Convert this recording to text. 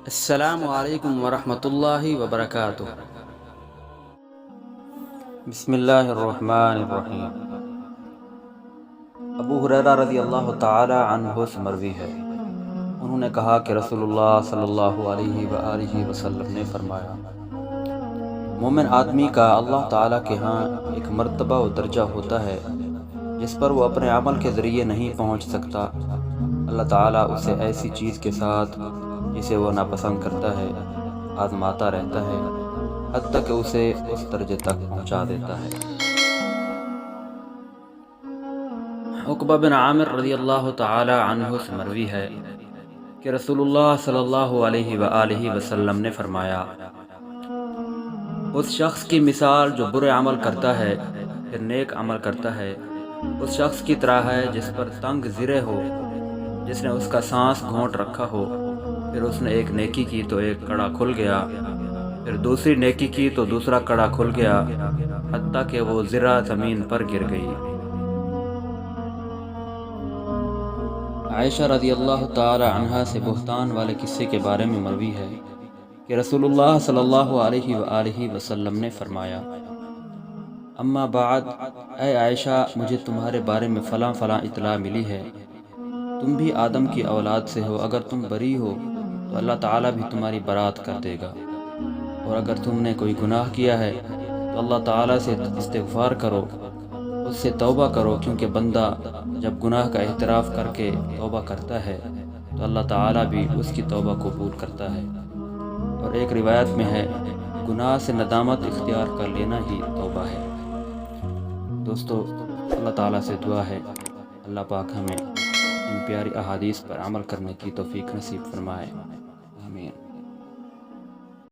السلام علیکم ورحمۃ اللہ وبرکاتہ۔ بسم اللہ الرحمن الرحیم۔ ابو ہریرہ رضی اللہ تعالی عنہ سے مروی ہے، انہوں نے کہا کہ رسول اللہ صلی اللہ علیہ وآلہ وسلم نے فرمایا، مومن آدمی کا اللہ تعالیٰ کے ہاں ایک مرتبہ و درجہ ہوتا ہے جس پر وہ اپنے عمل کے ذریعے نہیں پہنچ سکتا۔ اللہ تعالیٰ اسے ایسی چیز کے ساتھ جسے وہ ناپسند کرتا ہے آزماتا رہتا ہے حتیٰ کہ اسے اس درجے تک پہنچا دیتا ہے۔ عقبہ بن عامر رضی اللہ تعالی عنہ سے مروی ہے کہ رسول اللہ صلی اللہ علیہ وآلہ وسلم نے فرمایا، اس شخص کی مثال جو برے عمل کرتا ہے پھر نیک عمل کرتا ہے اس شخص کی طرح ہے جس پر تنگ زرے ہو، جس نے اس کا سانس گھونٹ رکھا ہو، پھر اس نے ایک نیکی کی تو ایک کڑا کھل گیا، پھر دوسری نیکی کی تو دوسرا کڑا کھل گیا، حتیٰ کہ وہ ذرہ زمین پر گر گئی۔ عائشہ رضی اللہ تعالی عنہا سے بہتان والے قصے کے بارے میں مروی ہے کہ رسول اللہ صلی اللہ علیہ وآلہ وسلم نے فرمایا، اما بعد، اے عائشہ، مجھے تمہارے بارے میں فلاں فلاں اطلاع ملی ہے۔ تم بھی آدم کی اولاد سے ہو، اگر تم بری ہو تو اللہ تعالیٰ بھی تمہاری برات کر دے گا، اور اگر تم نے کوئی گناہ کیا ہے تو اللہ تعالیٰ سے استغفار کرو، اس سے توبہ کرو، کیونکہ بندہ جب گناہ کا اعتراف کر کے توبہ کرتا ہے تو اللہ تعالیٰ بھی اس کی توبہ قبول کرتا ہے۔ اور ایک روایت میں ہے، گناہ سے ندامت اختیار کر لینا ہی توبہ ہے۔ دوستو، اللہ تعالیٰ سے دعا ہے اللہ پاک ہمیں ان پیاری احادیث پر عمل کرنے کی توفیق نصیب فرمائے، آمین۔